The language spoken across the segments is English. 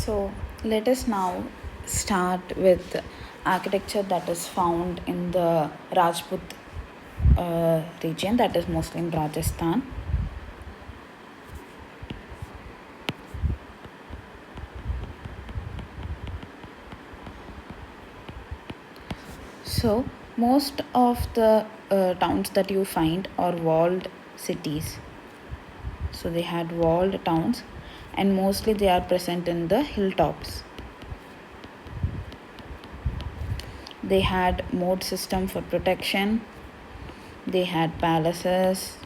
So let us now start with architecture that is found in the Rajput region, that is mostly in Rajasthan. So most of the towns that you find are walled cities. So they had walled towns, and mostly they are present in the hilltops. They had moat system for protection. They had palaces,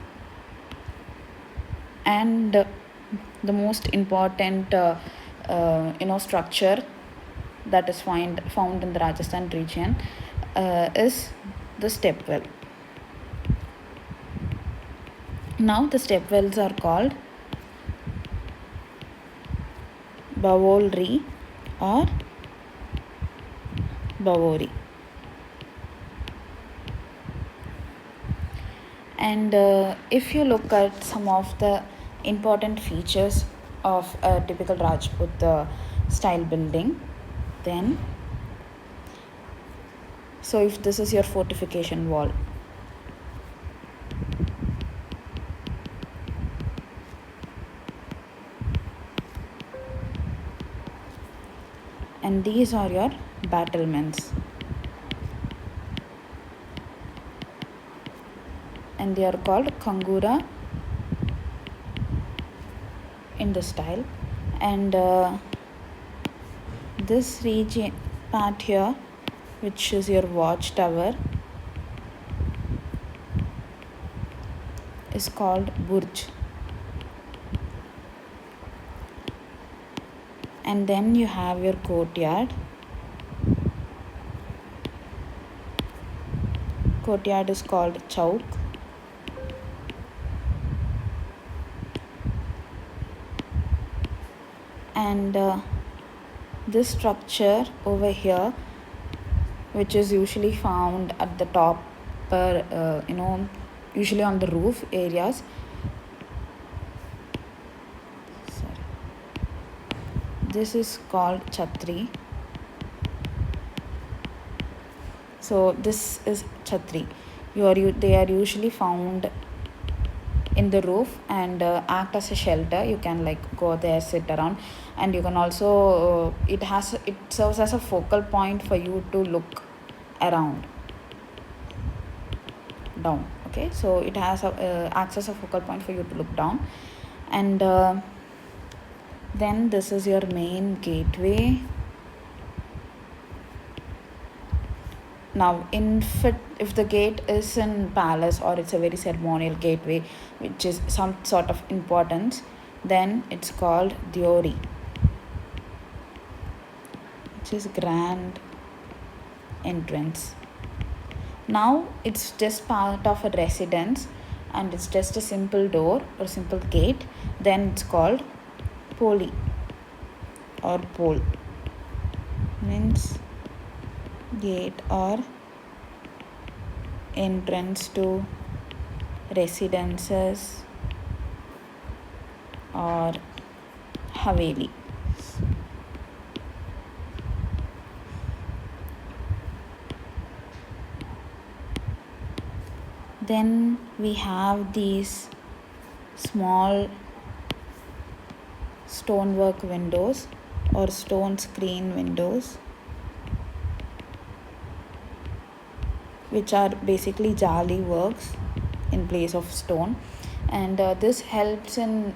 and the most important structure that is found in the Rajasthan region is the step well. Now the step wells are called Bavolri or Bavori. And if you look at some of the important features of a typical Rajput style building, then so if this is your fortification wall, and these are your battlements, and they are called Kangura in the style. And this region part here, which is your watchtower, is called Burj. And then you have your courtyard. Courtyard is called Chowk. And this structure over here, which is usually found at the top, usually on the roof areas. This is called Chhatri. So this is Chhatri. They are usually found in the roof and act as a shelter. You can go there, sit around, and you can also it serves as a focal point for you to look around down. Okay, so it has acts as a focal point for you to look down. And then this is your main gateway. Now if the gate is in palace or it's a very ceremonial gateway which is some sort of importance, then it's called Diori, which is grand entrance. Now it's just part of a residence and it's just a simple door or simple gate, then it's called Poli or Pole, means gate or entrance to residences or Haveli. Then we have these small stonework windows or stone screen windows, which are basically jali works in place of stone, and this helps in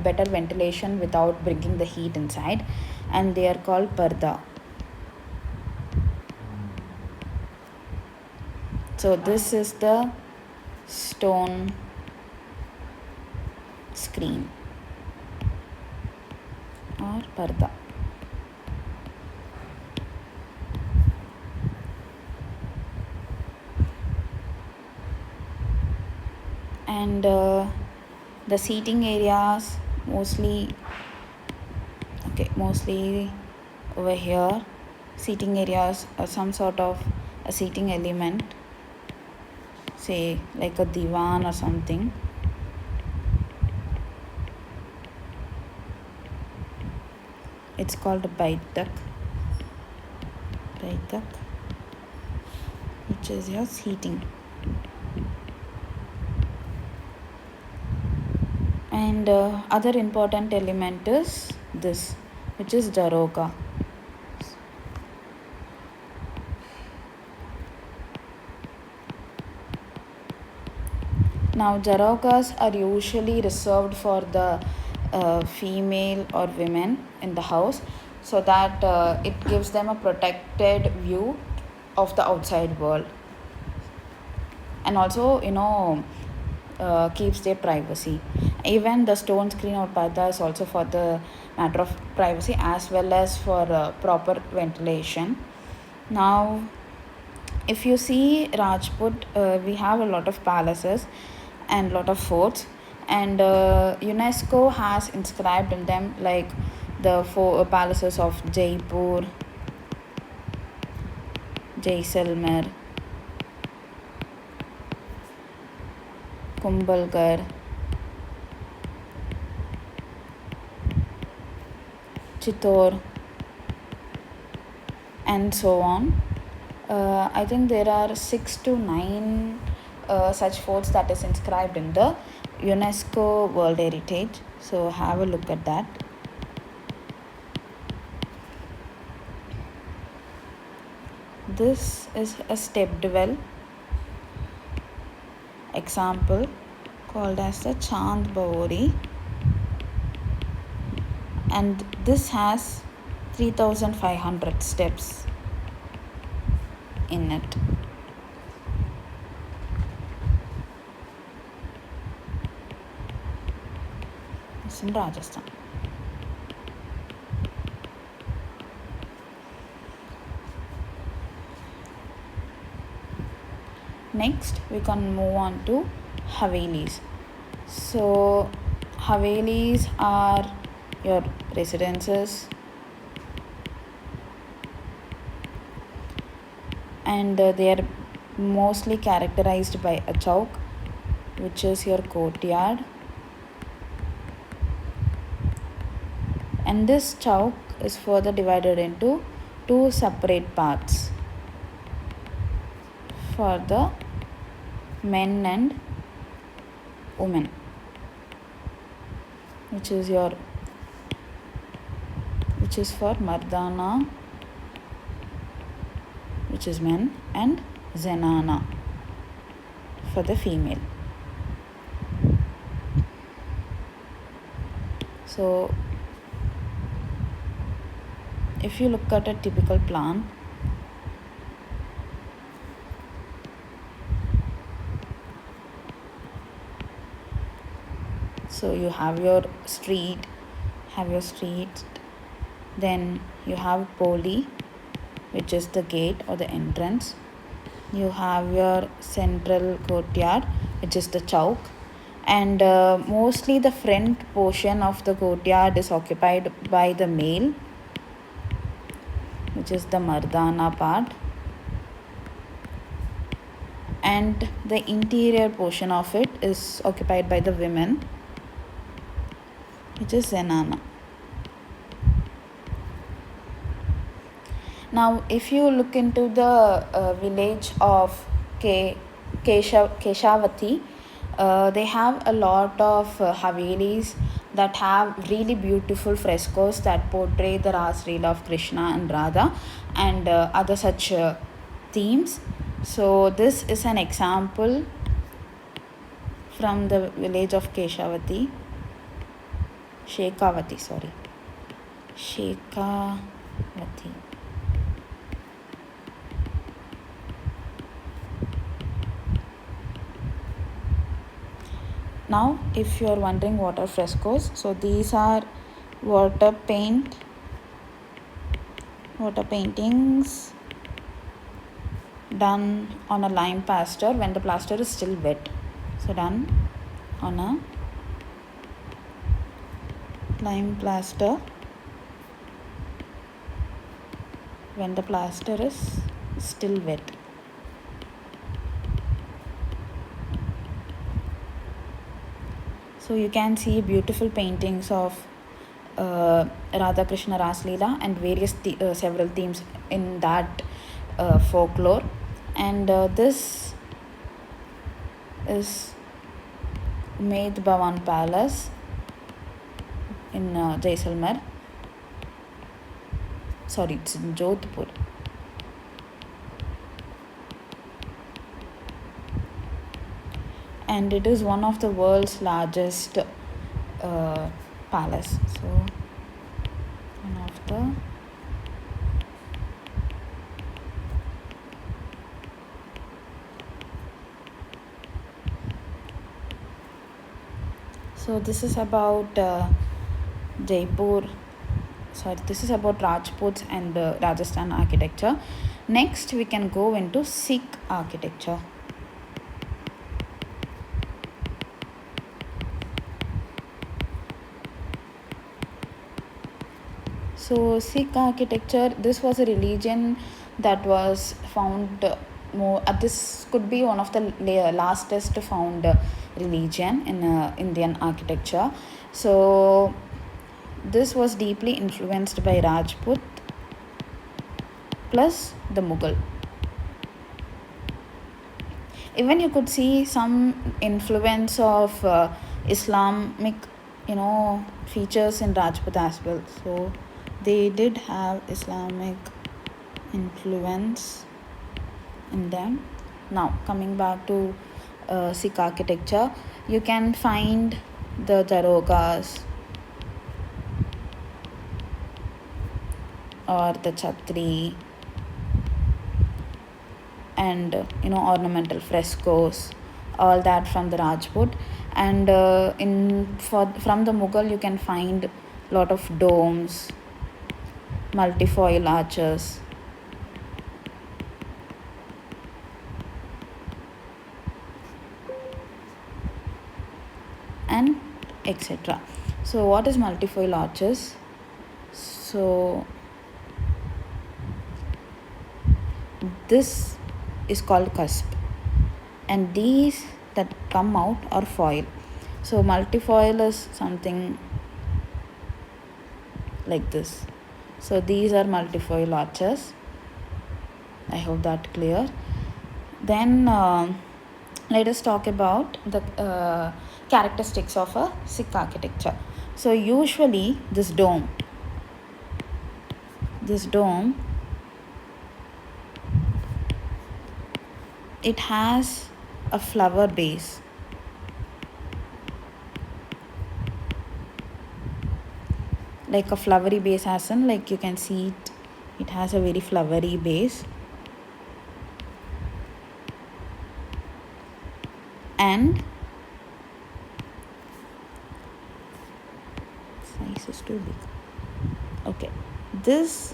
better ventilation without bringing the heat inside, and they are called parda. So this is the stone screen or parda. And the seating areas mostly over here, seating areas are some sort of a seating element, say like a divan or something. It's called Baitak, which is your seating. And other important element is this, which is Daroga. Now, Darogas are usually reserved for the female or women in the house, so that it gives them a protected view of the outside world, and also keeps their privacy. Even the stone screen or parda is also for the matter of privacy as well as for proper ventilation. Now, if you see Rajput, we have a lot of palaces and lot of forts, and UNESCO has inscribed in them, like the four palaces of Jaipur, Jaisalmer, Kumbhalgarh, Chittor, and so on. I think there are 6 to 9 such forts that is inscribed in the UNESCO World Heritage. So have a look at that. This is a stepped well example called as the Chand Bawori, and this has 3,500 steps in it. It's in Rajasthan. Next, we can move on to Havelis. So, Havelis are your residences, and they are mostly characterized by a chowk, which is your courtyard. And this chowk is further divided into 2 separate parts for the men and women, which is for Mardana, which is men, and Zenana for the female. So if you look at a typical plan, so you have your street, then you have Poli, which is the gate or the entrance. You have your central courtyard, which is the chowk, and mostly the front portion of the courtyard is occupied by the male, which is the Mardana part, and the interior portion of it is occupied by the women, which is Zenana. Now, if you look into the village of Keshavati, they have a lot of Havelis that have really beautiful frescoes that portray the Ras Leela of Krishna and Radha and other such themes. So this is an example from the village of Shekhavati. Now, if you are wondering what are frescoes, so these are water paintings done on a lime plaster when the plaster is still wet. So done on a lime plaster when the plaster is still wet. So you can see beautiful paintings of Radha Krishna Rasleela and various several themes in that folklore. And this is Med Bhavan Palace in Jaisalmer. Sorry, it's in Jodhpur. And it is one of the world's largest palace. So one of the so this is about Jaipur. Sorry, this is about Rajputs and Rajasthan architecture. Next, we can go into Sikh architecture. So Sikh architecture, this was a religion that was found more. This could be one of the lastest found religion in Indian architecture. So this was deeply influenced by Rajput plus the Mughal. Even you could see some influence of Islamic, features in Rajput as well. So they did have Islamic influence in them. Now coming back to Sikh architecture, you can find the darogas or the chhatri and ornamental frescoes, all that from the Rajput. And from the Mughal you can find lot of domes, multifoil arches, and etc. So what is multifoil arches? So this is called cusp, and these that come out are foil. So multifoil is something like this. So these are multifoil arches. I hope that clear. Then let us talk about the characteristics of a Sikh architecture. So usually this dome it has a flower base. Like a flowery base, as in, like you can see it has a very flowery base. And size is too big. Okay, this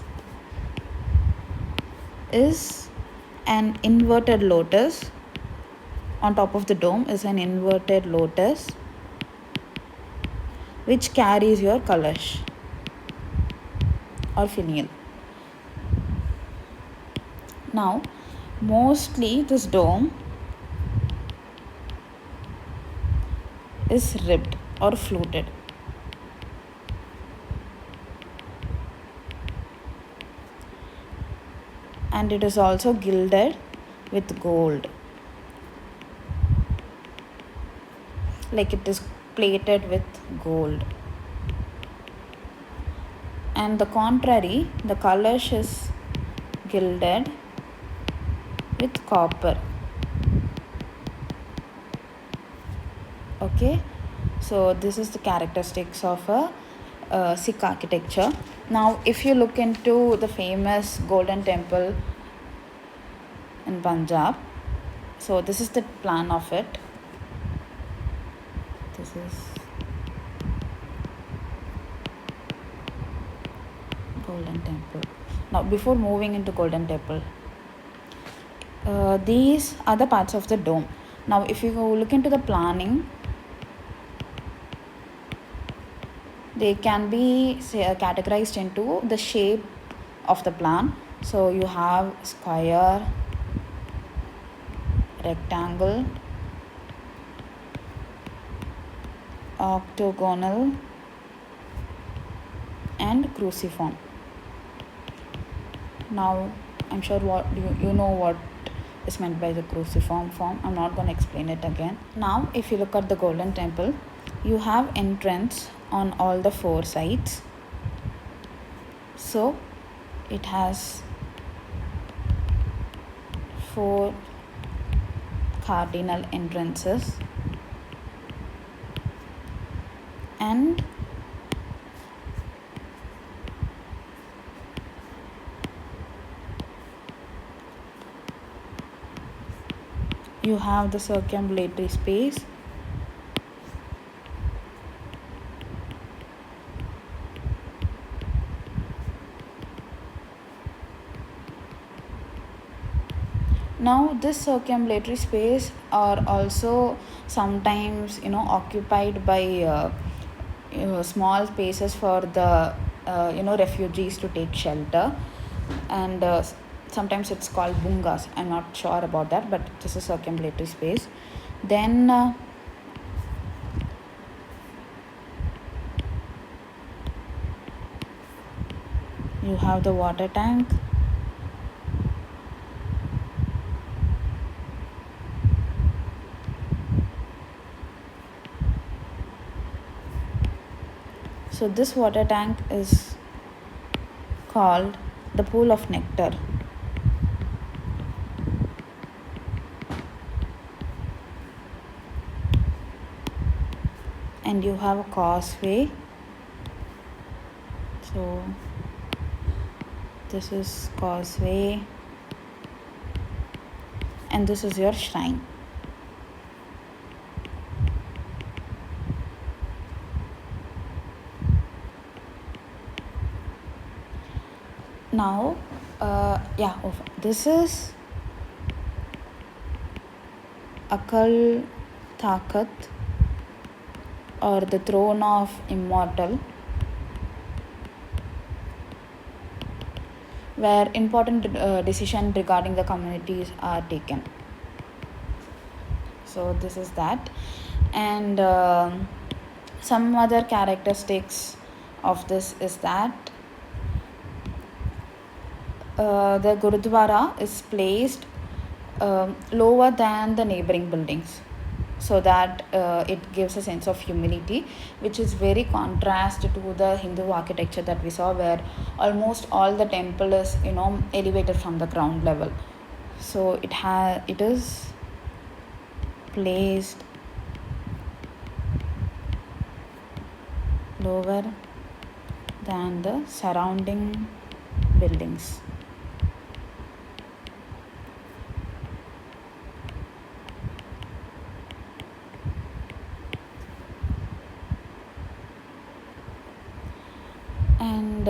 is an inverted lotus. On top of the dome is an inverted lotus which carries your kalash or finial. Now mostly this dome is ribbed or fluted. And it is also gilded with gold. Like it is plated with gold. And the contrary, the kalash is gilded with copper. Okay, so this is the characteristics of a Sikh architecture. Now if you look into the famous Golden Temple in Punjab, so this is the plan of it. This is Golden Temple. Now before moving into Golden Temple, these are the parts of the dome. Now if you go look into the planning, they can be categorized into the shape of the plan. So you have square, rectangle, octagonal, and cruciform. Now I'm sure what you know what is meant by the cruciform form. I'm not going to explain it again. Now if you look at the golden temple, you have entrance on all the four sides. So it has four cardinal entrances, and you have the circumambulatory space. Now this circumambulatory space are also sometimes occupied by small spaces for the refugees to take shelter, and sometimes it's called bungas. I'm not sure about that, but this is circumambulatory space. Then you have the water tank. So this water tank is called the pool of nectar. And you have a causeway. So this is causeway, and this is your shrine. Now this is Akal Takat, or the throne of immortal, where important decisions regarding the communities are taken. So this is that. And some other characteristics of this is that the Gurudwara is placed lower than the neighboring buildings, so that it gives a sense of humility, which is very contrast to the Hindu architecture that we saw, where almost all the temple is elevated from the ground level. So it is placed lower than the surrounding buildings. And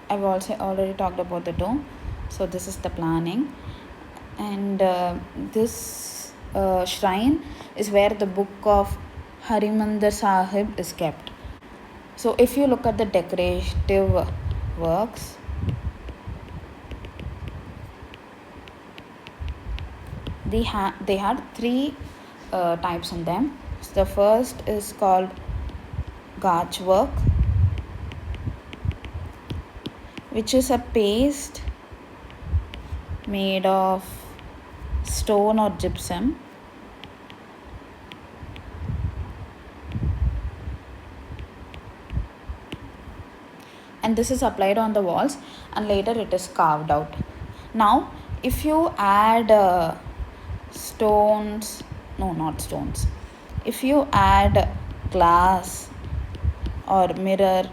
I've also already talked about the dome. So this is the planning, and this shrine is where the book of Harimandir Sahib is kept. So if you look at the decorative works, they had three types in them. So the first is called Gach work, which is a paste made of stone or gypsum, and this is applied on the walls, and later it is carved out. Now if you add if you add glass or mirror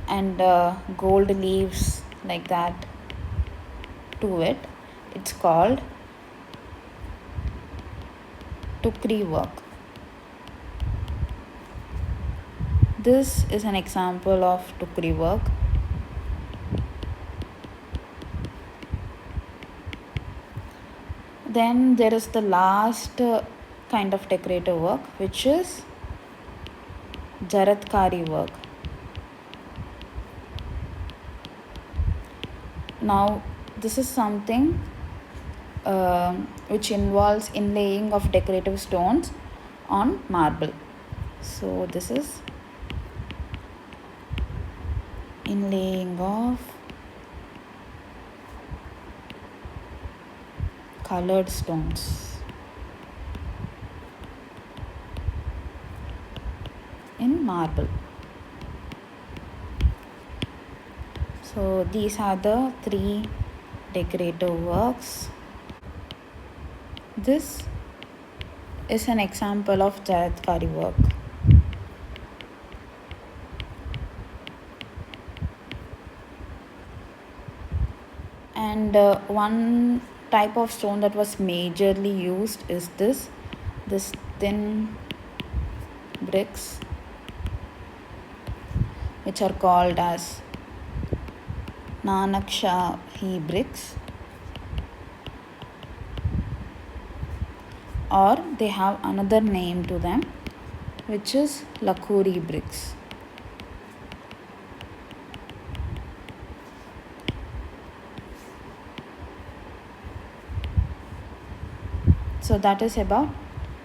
and gold leaves like that to it, it's called Tukri work. This is an example of Tukri work. Then there is the last kind of decorative work, which is Jaratkari work. Now this is something which involves inlaying of decorative stones on marble. So this is inlaying of colored stones in marble. So these are the three decorative works. This is an example of Jaratkari work. And one type of stone that was majorly used is this thin bricks, which are called as Nanakshahi bricks, or they have another name to them, which is Lakuri bricks. So that is about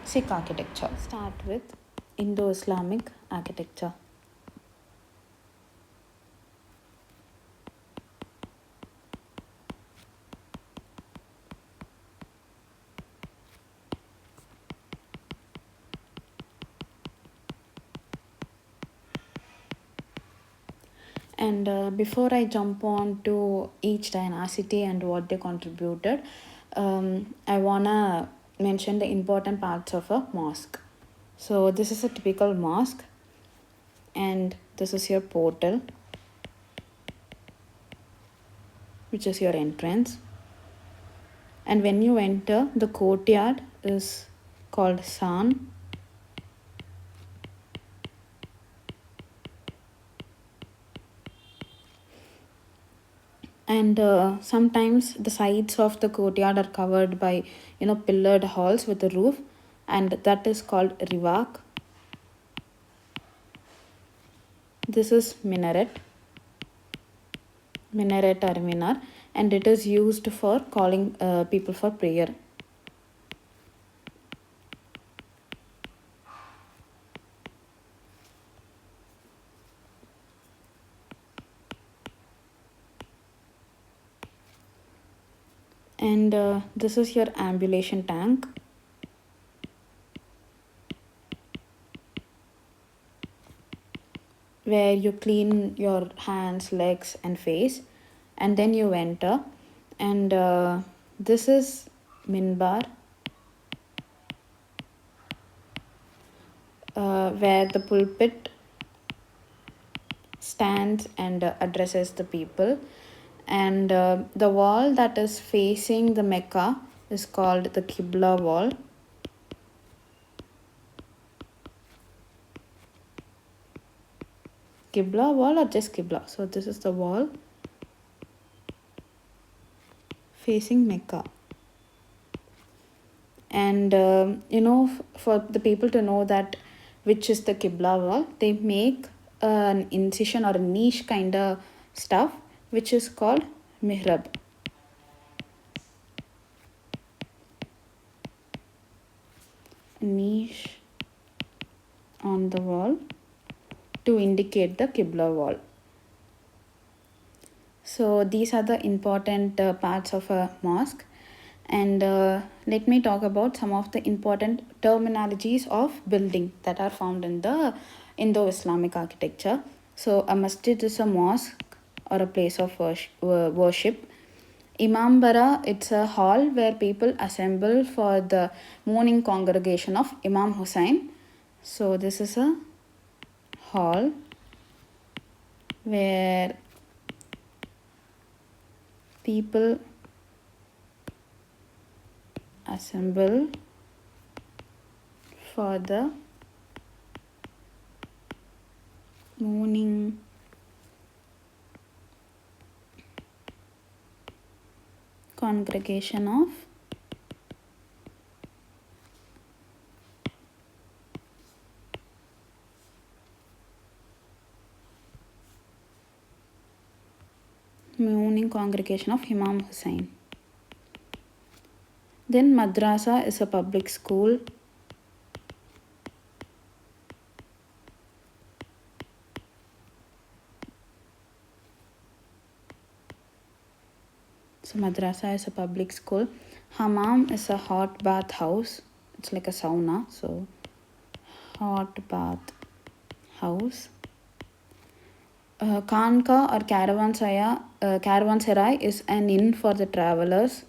Sikh architecture. Start with Indo-Islamic architecture. And before I jump on to each dynasty and what they contributed, I wanna mention the important parts of a mosque. So this is a typical mosque, and this is your portal, which is your entrance. And when you enter, the courtyard is called San. And sometimes the sides of the courtyard are covered by pillared halls with a roof, and that is called rivak. This is minaret or minar, and it is used for calling people for prayer. And this is your ambulation tank. Where you clean your hands, legs, and face, and then you enter. And this is minbar, where the pulpit stands and addresses the people. And the wall that is facing the Mecca is called the Qibla wall. Qibla wall or just Qibla. So this is the wall facing Mecca. And for the people to know that which is the Qibla wall, they make an incision or a niche kind of stuff, which is called mihrab. Niche on the wall to indicate the Qibla wall. So these are the important parts of a mosque. And let me talk about some of the important terminologies of building that are found in the Indo-Islamic architecture. So a masjid is a mosque or a place of worship. Imambara, it's a hall where people assemble for the morning congregation of Imam Hussain. So this is a hall where people assemble for the morning congregation of Imam Hussain. Then madrasa is a public school. So madrasa is a public school. Hammam is a hot bath house. It's like a sauna. So hot bath house. Khanka or caravanserai is an inn for the travelers.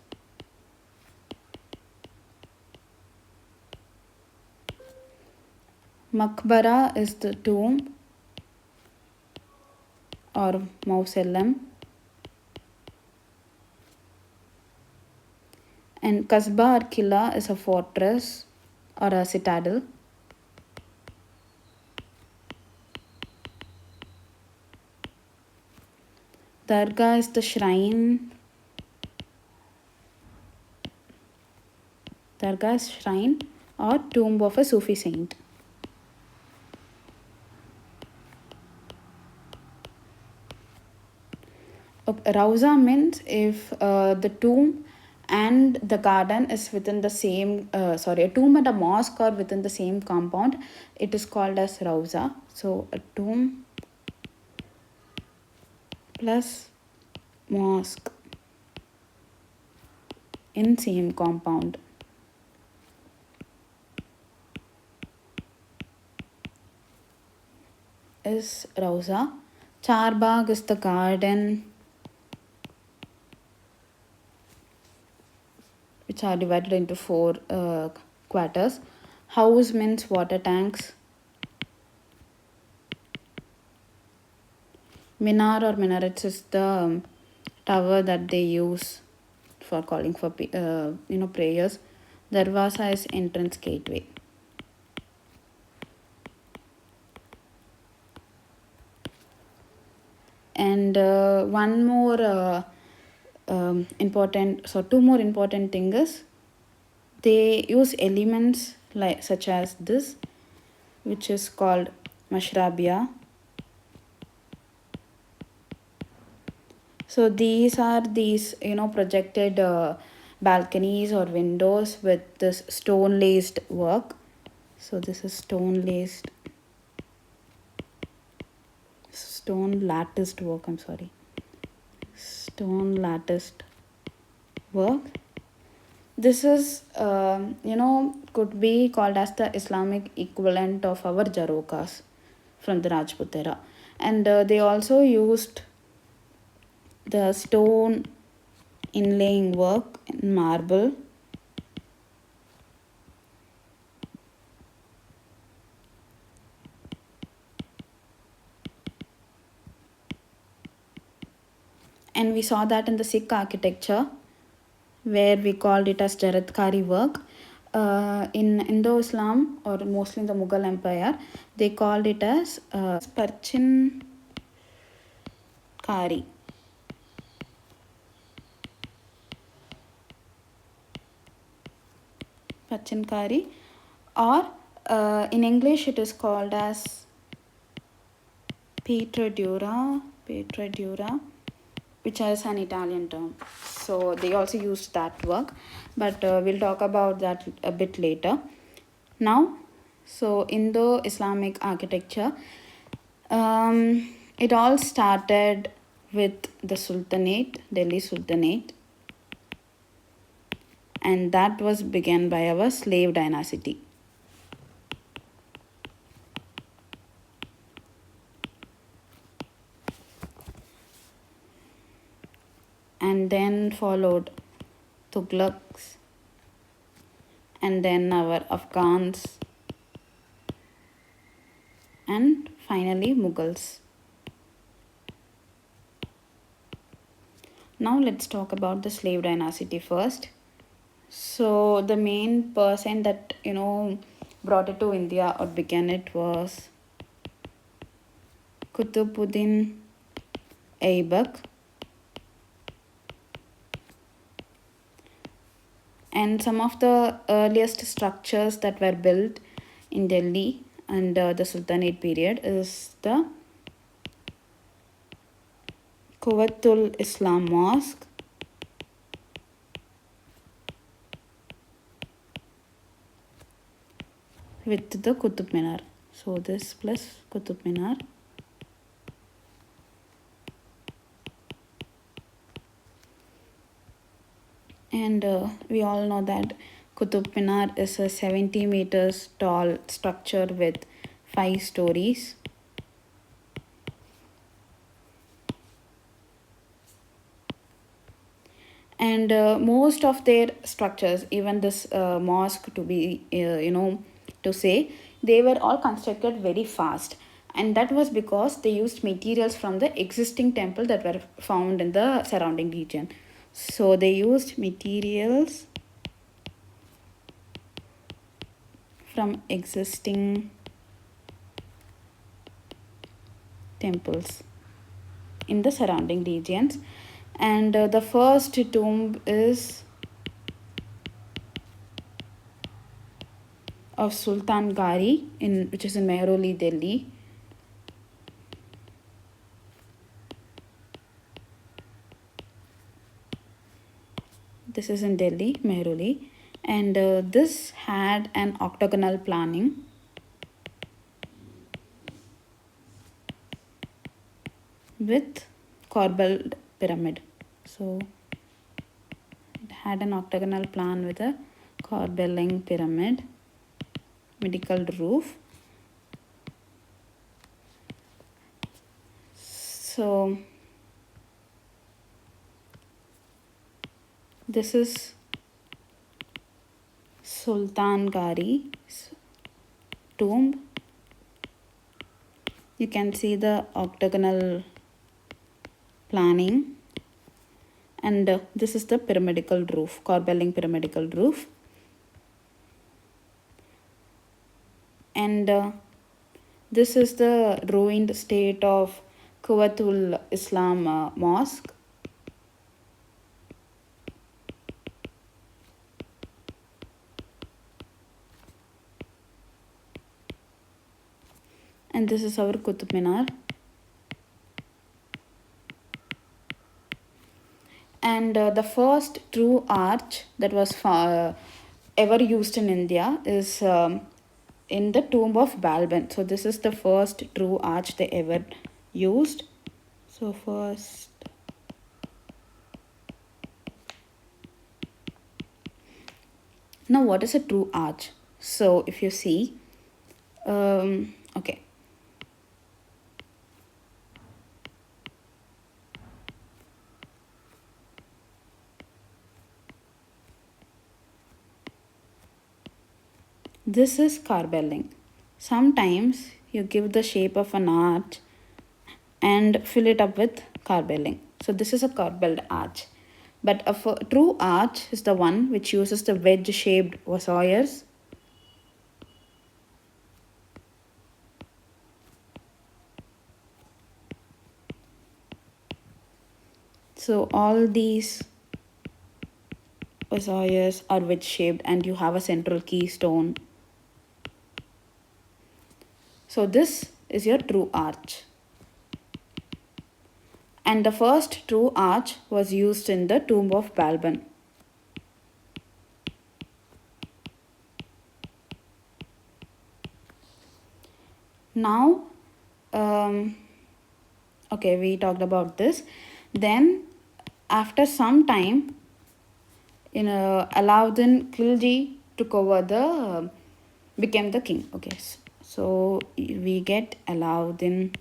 Maqbara is the tomb or mausoleum. And Kasbah or Killa is a fortress or a citadel. Dargah is the shrine. Dargah is shrine or tomb of a Sufi saint. Rauza means if the tomb and the garden is within the same, a tomb and a mosque are within the same compound, it is called as Rauza. So a tomb plus mosque in same compound is Rauza. Charbagh is the garden which are divided into 4 quarters. House means water tanks. Minar or minarets is the tower that they use for calling for prayers. Darwaza is entrance gateway. And one more two more important thing is they use elements like such as this, which is called mashrabia. So these are projected balconies or windows with this stone laced work. So this is stone latticed work. Stone latticed work. This is could be called as the Islamic equivalent of our jarokas from the Rajput era. And they also used the stone inlaying work in marble. And we saw that in the Sikh architecture, where we called it as Jaratkari work. In Indo-Islam or mostly in the Mughal Empire, they called it as Parchinkari. Parchinkari, or in English it is called as Pietra dura, which is an Italian term. So they also used that work, but we'll talk about that a bit later. Now, so Indo-Islamic architecture, it all started with the Sultanate, Delhi Sultanate, and that was began by our slave dynasty. And then followed Tuglaqs, and then our Afghans, and finally Mughals. Now let's talk about the slave dynasty first. So the main person that brought it to India or began it was Qutbuddin Aibak. And some of the earliest structures that were built in Delhi under the Sultanate period is the Quwwatul Islam Mosque, with the Qutub Minar. So this plus Qutub Minar. And we all know that Qutub Minar is a 70 meters tall structure with 5 stories. And most of their structures, even this mosque to be, to say, they were all constructed very fast. And that was because they used materials from the existing temple that were found in the surrounding region. So they used materials from existing temples in the surrounding regions. And the first tomb is of Sultan Gari, which is in Mehrauli, Delhi. This is in Delhi, Mehrauli. And this had an octagonal planning. With corbelled pyramid. So it had an octagonal plan with a corbelling pyramid, medical roof. So this is Sultan Gari's tomb. You can see the octagonal planning, and this is the pyramidal roof, corbelling pyramidal roof. And this is the ruined state of Quwwatul Islam mosque. And this is our Qutub Minar. And the first true arch that was ever used in India is in the tomb of Balban. So this is the first true arch they ever used. So first, now what is a true arch? So if you see, okay. This is corbelling. Sometimes you give the shape of an arch and fill it up with corbelling. So this is a corbelled arch. But a true arch is the one which uses the wedge-shaped ossuaires. So all these ossuaires are wedge-shaped and you have a central keystone. So this is your true arch. And the first true arch was used in the tomb of Balban. Now, okay, we talked about this. Then, after some time, Alauddin Khilji took over became the king. Okay, so we get Alauddin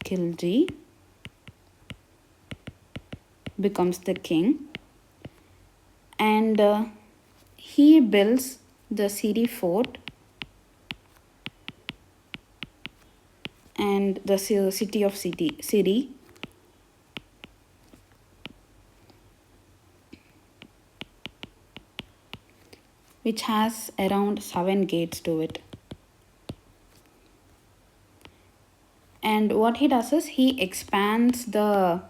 Khilji becomes the king, and he builds the Siri fort and the city of Siri. Which has around 7 gates to it. And what he does is he expands the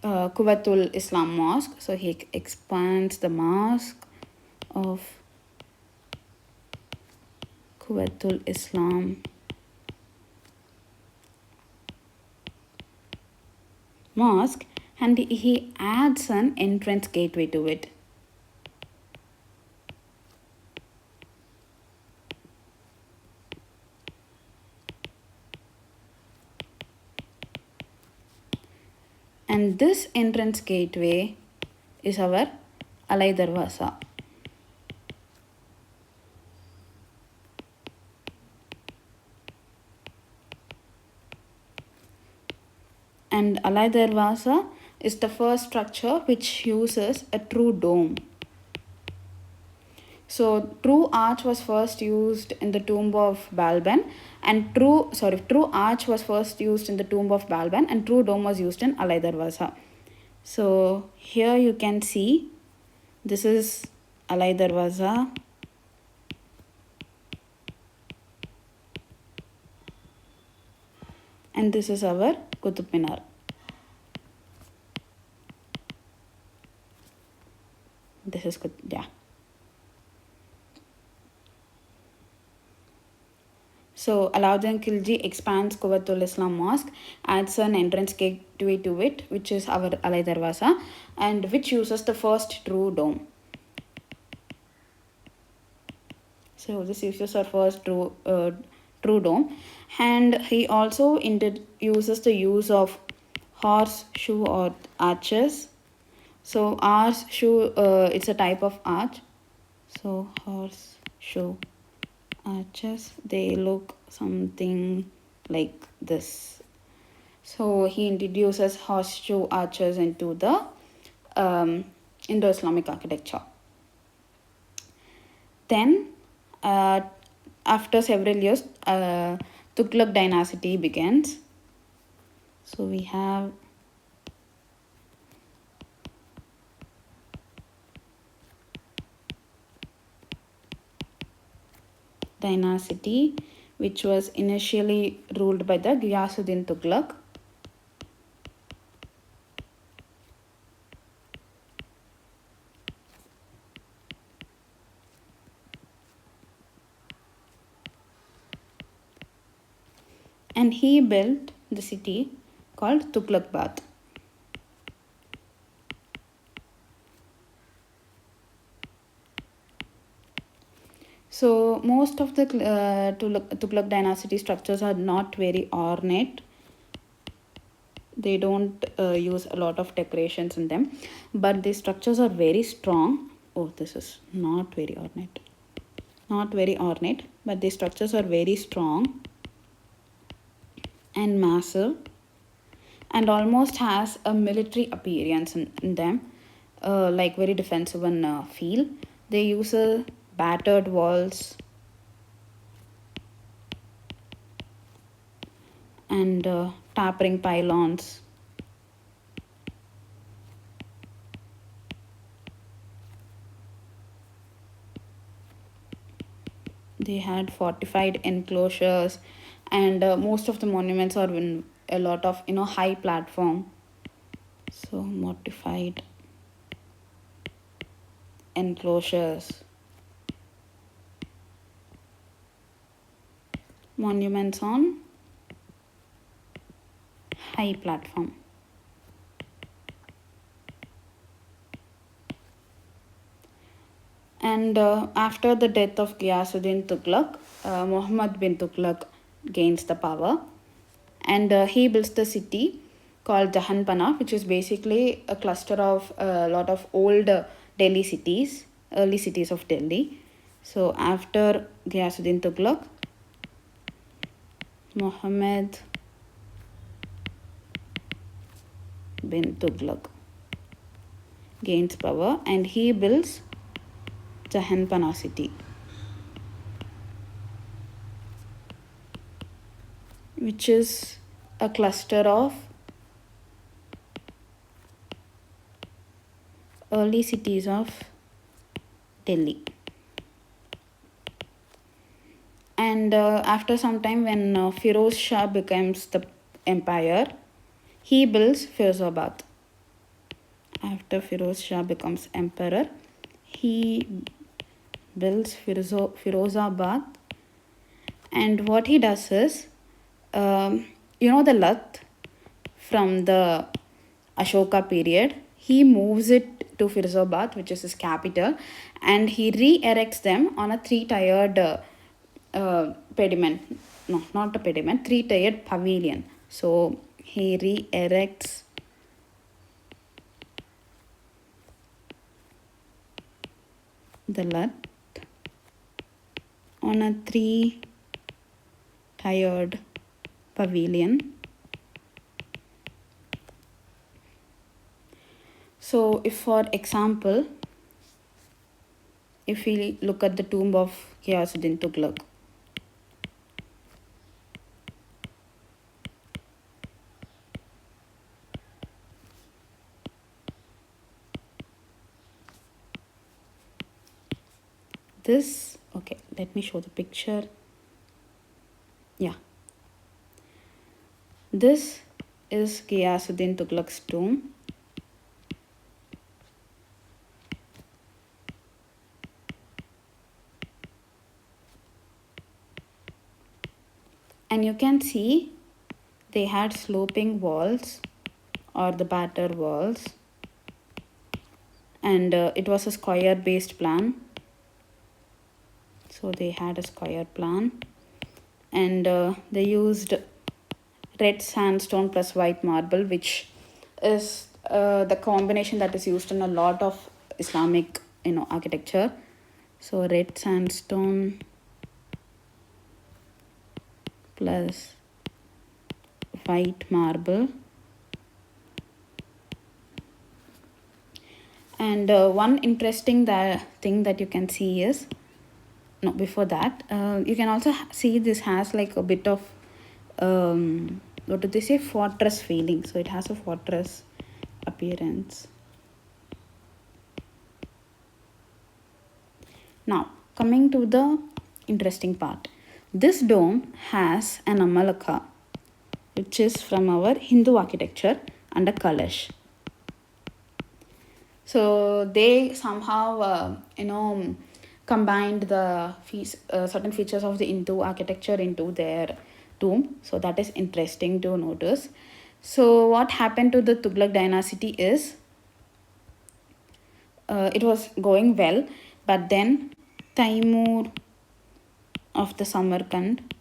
Quwwatul Islam mosque. So he expands the mosque of Quwwatul Islam mosque, and he adds an entrance gateway to it. And this entrance gateway is our Alai Darwaza. And Alai Darwaza is the first structure which uses a true dome. So true arch was first used in the tomb of Balban, and true arch was first used in the tomb of Balban, and true dome was used in Alai Darwaza. So here you can see this is Alai Darwaza. And this is our Qutub Minar. This is good, yeah. So Alauddin Khilji expands Quwwatul Islam Mosque, adds an entrance gateway to it, which is our Alai Darwaza, and which uses the first true dome. So this uses our first true dome, and he also uses the use of horseshoe or arches. So horseshoe, it's a type of arch. So horseshoe arches, they look something like this. So he introduces horseshoe arches into the Indo-Islamic architecture. Then after several years, Tuglaq Dynasty begins. So we have Dynasty, which was initially ruled by the Ghiyasuddin Tuglaq. And he built the city called Tuglaqabad. So most of the Tuglaq Dynasty structures are not very ornate. They don't use a lot of decorations in them, but the structures are very strong. Oh, this is not very ornate. Not very ornate, but the structures are very strong and massive, and almost has a military appearance in them, like very defensive and feel. They use battered walls and tapering pylons. They had fortified enclosures, and most of the monuments are in a lot of high platform. So fortified enclosures, monuments on high platform. And after the death of Ghiyasuddin Tuglaq, Muhammad bin Tuglaq gains the power, and he builds the city called Jahanpana, which is basically a cluster of a lot of old Delhi cities, early cities of Delhi. So after Ghiyasuddin Tuglaq, Muhammad bin Tuglaq gains power, and he builds Jahanpana city, which is a cluster of early cities of Delhi. And after some time, when Firoz Shah becomes the empire, he builds Firozabad. After Firoz Shah becomes emperor, he builds Firozabad. And what he does is, the Lat from the Ashoka period, he moves it to Firozabad, which is his capital, and he re-erects them on a three-tiered pediment. No, not a pediment, three-tiered pavilion. So he re-erects the Lat on a 3-tiered pavilion. So if, for example, if we look at the tomb of Ghiyasuddin Tughlaq, this, okay, let me show the picture. Yeah, this is Ghiyasuddin Tughlaq's tomb. And you can see they had sloping walls or the batter walls, and it was a square based plan. So they had a square plan, and they used red sandstone plus white marble, which is the combination that is used in a lot of Islamic architecture. So red sandstone plus white marble. And one interesting thing that you can see is, no, before that, you can also see this has like a bit of what do they say, fortress feeling. So it has a fortress appearance. Now coming to the interesting part, this dome has an amalaka, which is from our Hindu architecture, and a kalash. So they somehow combined the certain features of the Hindu architecture into their tomb. So that is interesting to notice. So what happened to the Tuglaq Dynasty is, it was going well, but then Taimur of the Samarkand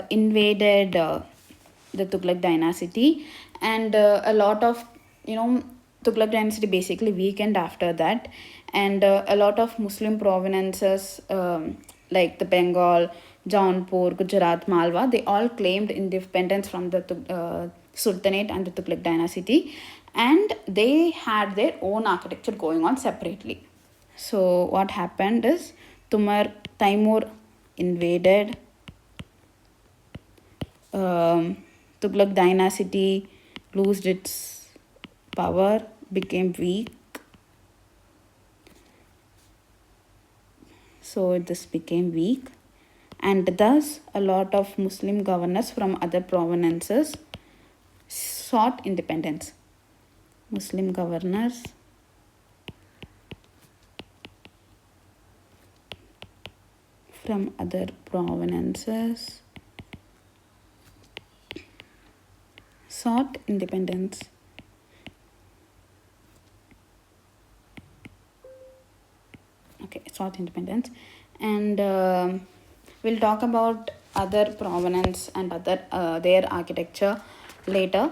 invaded the Tuglaq Dynasty, and a lot of Tuglaq Dynasty basically weakened after that, and a lot of Muslim provinces like the Bengal, Jaunpur, Gujarat, Malwa, they all claimed independence from the Sultanate and the Tuglaq Dynasty, and they had their own architecture going on separately. So what happened is, Taimur invaded, Tuglaq Dynasty lost its power, became weak. So this became weak, and thus a lot of Muslim governors from other provinces sought independence. Muslim governors from other provinces sought independence. Okay, sought independence, and we'll talk about other provenance and other their architecture later,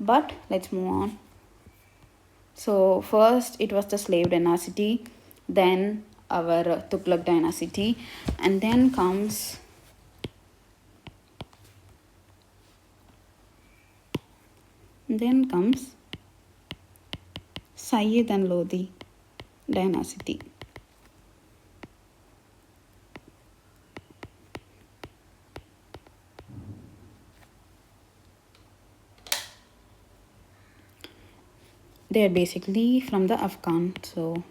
but let's move on. So first it was the slave dynasty, then our Tuglaq Dynasty, and then comes Sayyid and Lodhi Dynasty. They are basically from the Afghan. So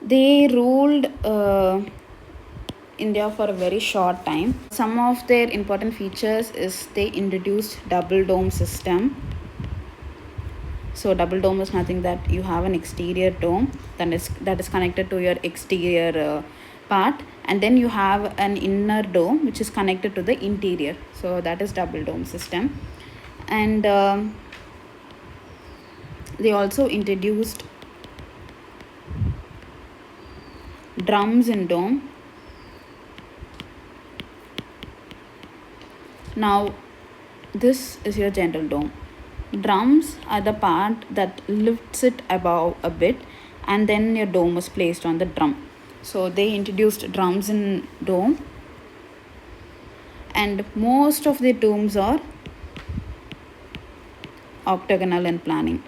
they ruled India for a very short time. Some of their important features is they introduced double dome system. So double dome is nothing that you have an exterior dome that is connected to your exterior part, and then you have an inner dome which is connected to the interior. So that is double dome system. And they also introduced drums in dome. Now this is your general dome. Drums are the part that lifts it above a bit, and then your dome is placed on the drum. So they introduced drums in dome, and most of the domes are octagonal in planning.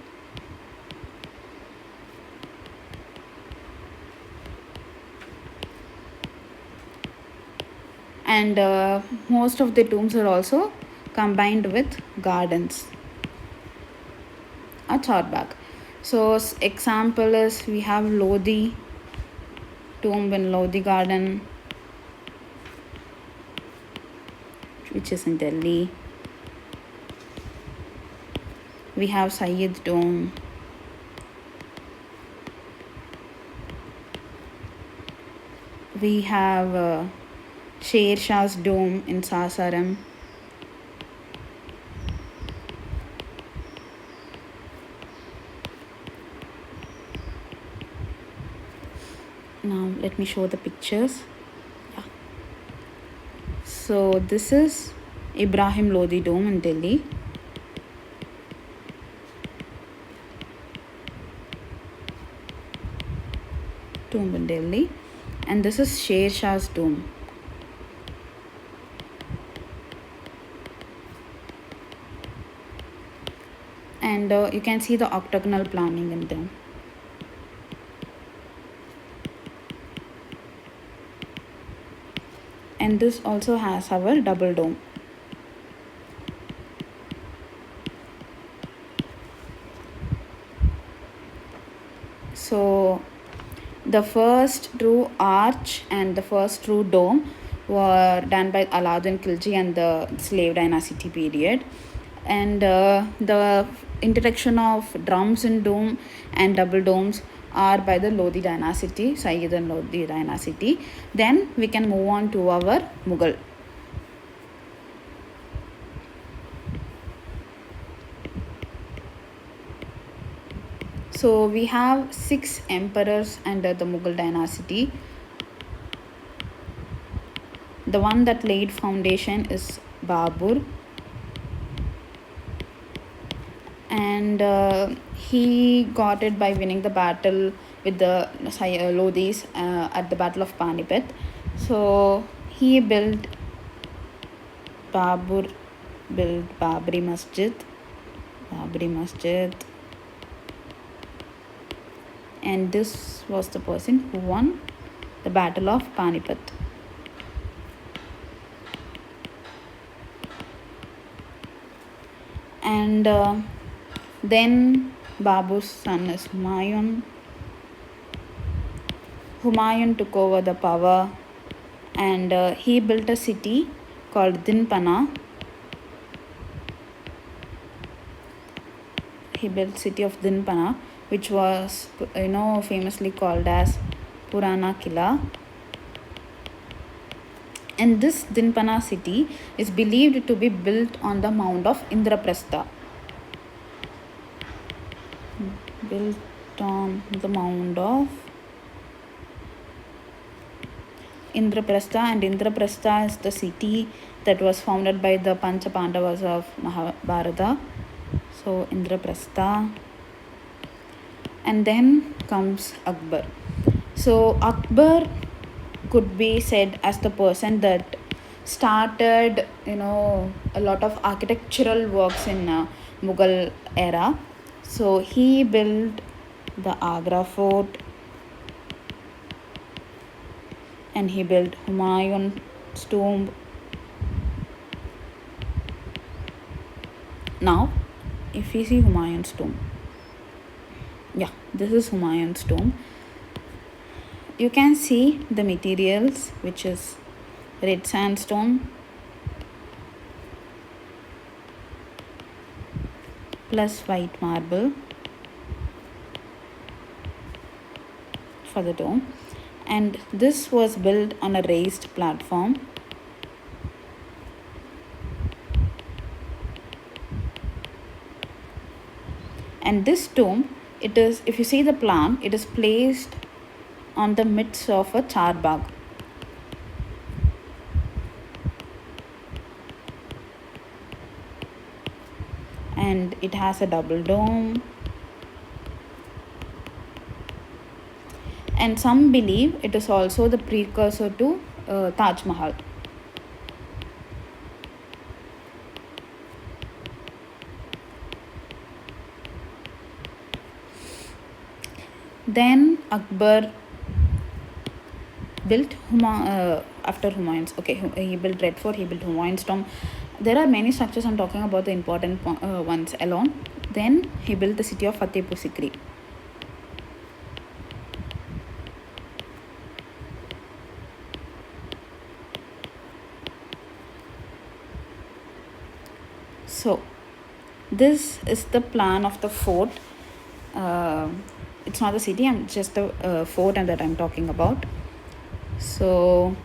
And most of the tombs are also combined with gardens, a charbagh. So example is we have Lodhi tomb in Lodhi garden, which is in Delhi. We have Sayyid dome. We have Sher Shah's dome in Sasaram. Now let me show the pictures. Yeah. So this is Ibrahim Lodhi dome in Delhi. Tomb in Delhi. And this is Sher Shah's dome. And you can see the octagonal planning in them. And this also has our double dome. So the first true arch and the first true dome were done by Alauddin Khilji and the slave dynasty period. And the introduction of drums in dome and double domes are by the Lodhi dynasty, Sayyid and Lodhi dynasty. Then we can move on to our Mughal. So we have 6 emperors under the Mughal dynasty. The one that laid foundation is Babur. And he got it by winning the battle with the Lodhis at the Battle of Panipat. So he built Babri Masjid, and this was the person who won the Battle of Panipat. And then Babur's son is Humayun. Humayun took over the power, and he built a city called Dinpana. He built city of Dinpana, which was famously called as Purana Kila. And this Dinpana city is believed to be built on the mound of Indraprastha. Built on the mound of Indraprastha, and Indraprastha is the city that was founded by the Pancha Pandavas of Mahabharata. So Indraprastha. And then comes Akbar. So Akbar could be said as the person that started a lot of architectural works in Mughal era. So he built the Agra fort, and he built Humayun's tomb. Now if we see Humayun's tomb, yeah, this is Humayun's tomb. You can see the materials, which is red sandstone plus white marble for the dome, and this was built on a raised platform. And this tomb, it is, if you see the plan, it is placed on the midst of a charbagh. and it has a double dome. And some believe it is also the precursor to Taj Mahal. Then Akbar built after Humayun's. Okay, he built Red Fort, he built Humayun's tomb. There are many structures. I'm talking about the important ones alone. Then he built the city of Fatehpur Sikri. So this is the plan of the fort. It's not the city, I'm just the fort and that I'm talking about. So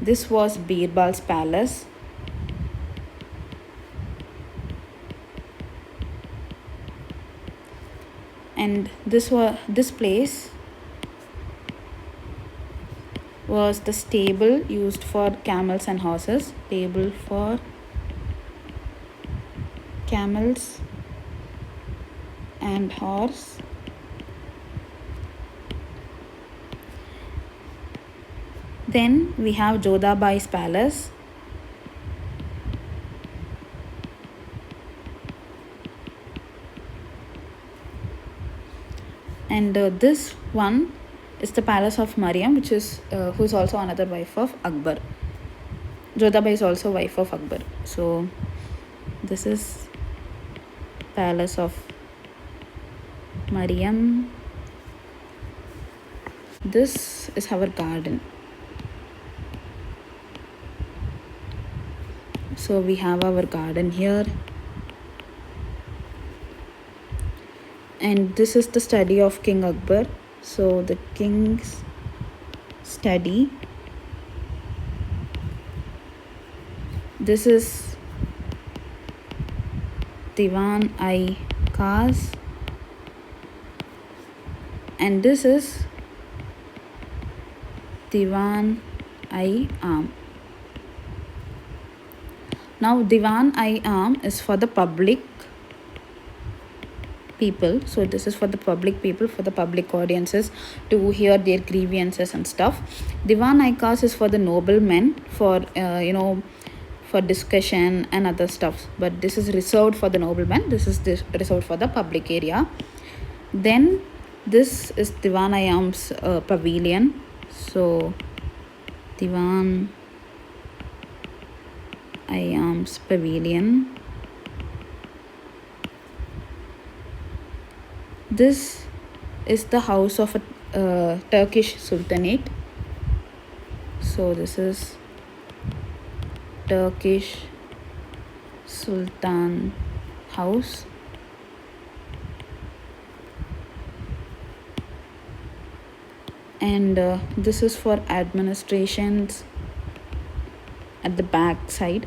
this was Birbal's palace. And this place was the stable used for camels and horses. Stable for camels and horse. Then we have Jodhabai's palace. And this one is the palace of Mariam, which is who is also another wife of Akbar. Jodhabai is also wife of Akbar. So this is palace of Mariam. This is our garden. So we have our garden here. And this is the study of King Akbar. So the king's study. This is Diwan-i-Khas. And this is Diwan-i-Am. Now Diwan-i-Am is for the public people. So this is for the public people, for the public audiences to hear their grievances and stuff. Diwan-i-Khas is for the noblemen, for for discussion and other stuff. But this is reserved for the noblemen. This is reserved for the public area. Then this is Diwan-i-Am's pavilion. So Diwan-i-Am's pavilion. This is the house of a Turkish Sultanate. So this is Turkish Sultan house. And this is for administrations. At the back side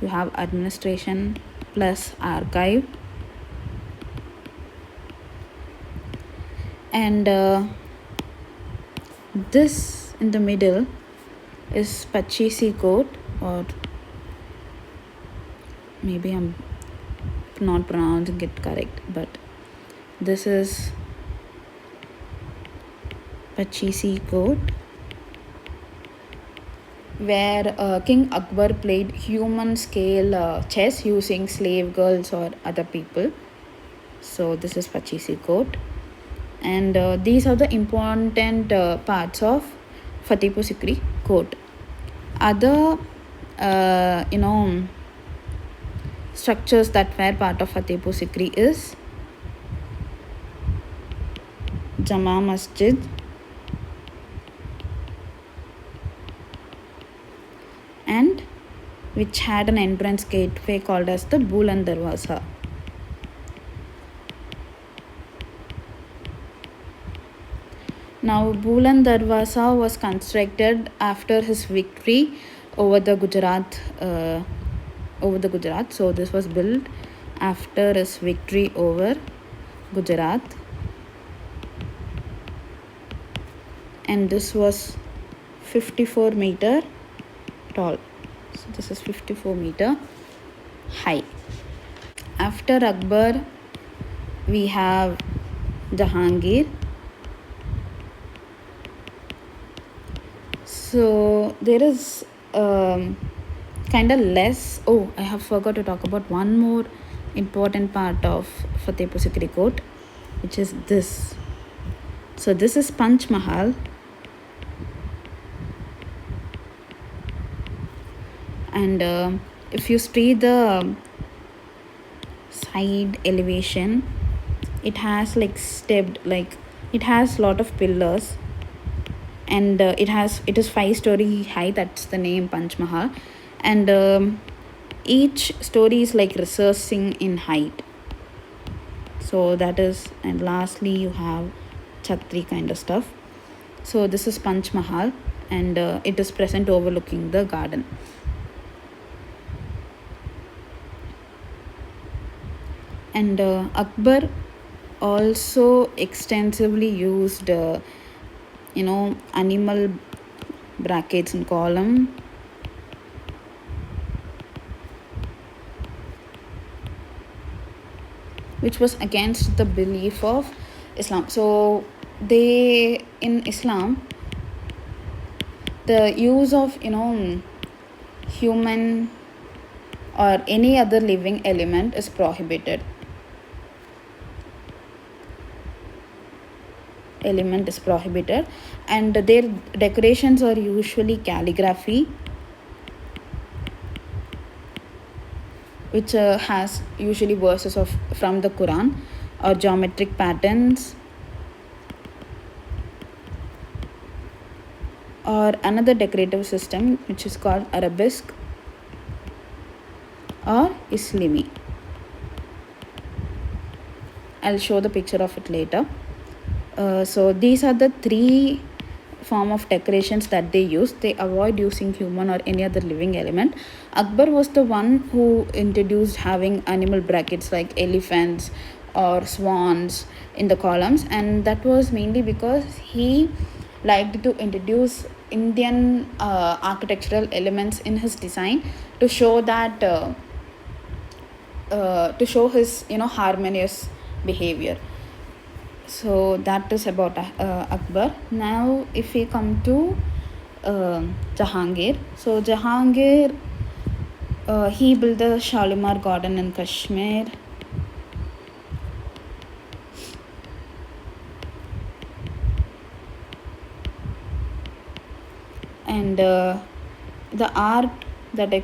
you have administration plus archive. And this in the middle is Pachisi Court, or maybe I'm not pronouncing it correct, but this is Pachisi Court, where King Akbar played human scale chess using slave girls or other people. So this is Pachisi Court. And these are the important parts of Fatehpur Sikri Court. Other structures that were part of Fatehpur Sikri is Jama Masjid, and which had an entrance gateway called as the Buland Darwaza. Now Buland Darwaza was constructed after his victory over the Gujarat. So this was built after his victory over Gujarat. And this was 54 meter tall. So this is 54 meter high. After Akbar, we have Jahangir. So there is kind of less. Oh, I have forgot to talk about one more important part of Fatehpur Sikri Court, which is this. So this is Panch Mahal, and if you see the side elevation, it has like stepped, like it has lot of pillars, and it is 5-story high. That's the name Panch Mahal, and each story is like researching in height. So that is, and lastly you have Chhatri kind of stuff. So this is Panch Mahal, and it is present overlooking the garden. And Akbar also extensively used animal brackets and column, which was against the belief of Islam. So they, in Islam, the use of human or any other living element is prohibited. And their decorations are usually calligraphy, which has usually verses from the Quran, or geometric patterns, or another decorative system which is called arabesque or Islami. I'll show the picture of it later. So these are the three form of decorations that they use. They avoid using human or any other living element. Akbar was the one who introduced having animal brackets like elephants or swans in the columns, and that was mainly because he liked to introduce Indian architectural elements in his design to show that to show his harmonious behavior. So that is about Akbar. Now if we come to Jahangir. So Jahangir, he built the Shalimar Garden in Kashmir. And the art that I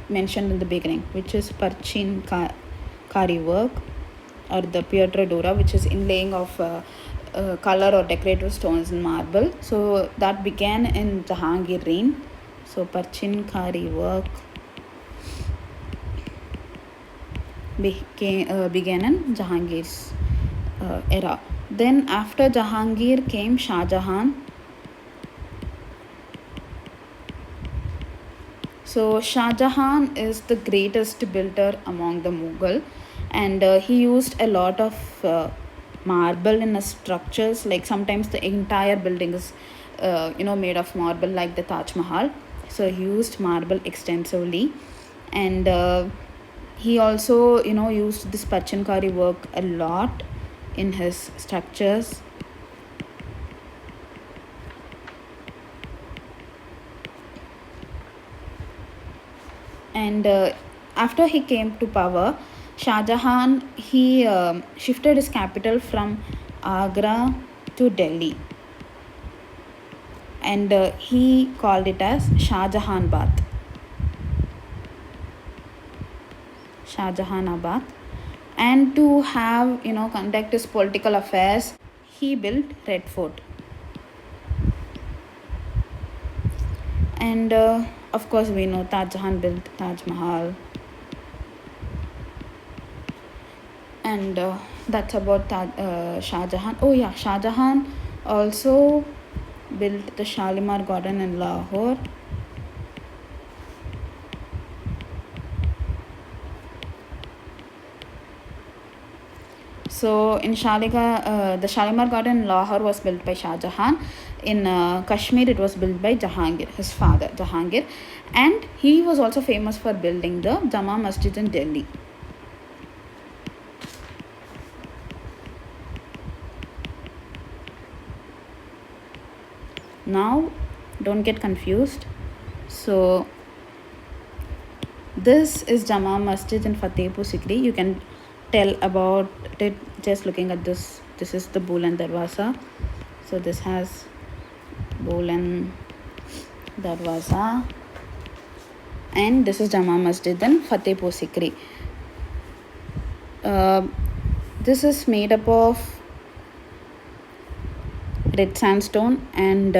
mentioned in the beginning, which is Parchin Kari work, or the Pietra Dura, which is inlaying of color or decorative stones in marble. So that began in Jahangir reign. So Parchin Kari work began in Jahangir's era. Then after Jahangir came Shah Jahan. So Shah Jahan is the greatest builder among the Mughal, and he used a lot of marble in his structures. Like sometimes the entire building is made of marble, like the Taj Mahal. So he used marble extensively, and he also used this Pachankari work a lot in his structures. And after he came to power, Shah Jahan, he shifted his capital from Agra to Delhi, and he called it as Shahjahanabad. And to have conduct his political affairs, he built Red Fort. And of course we know Taj Jahan built Taj Mahal, and that's about Shah Jahan. Oh yeah, Shah Jahan also built the Shalimar Garden in Lahore. So in the Shalimar Garden in Lahore was built by Shah Jahan. In Kashmir, it was built by Jahangir, his father Jahangir, and he was also famous for building the Jama Masjid in Delhi. Now don't get confused. So this is Jama Masjid in Fatehpur Sikri. You can tell about it just looking at this. This is the Bulan Darwaza. So this has Bulan Darwaza, and this is Jama Masjid in Fatehpur Sikri. This is made up of red sandstone and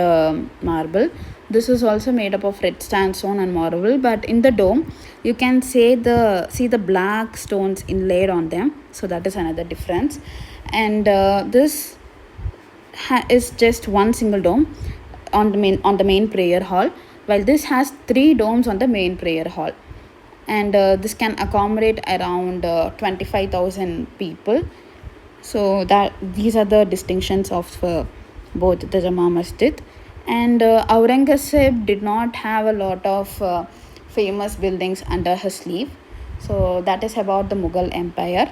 marble. This is also made up of red sandstone and marble, but in the dome you can see the black stones inlaid on them. So that is another difference. And this is just one single dome on the main prayer hall, while this has 3 domes on the main prayer hall. And this can accommodate around 25,000 people. So that these are the distinctions of both the Jama Masjid. And Aurangzeb did not have a lot of famous buildings under his sleeve. So that is about the Mughal Empire.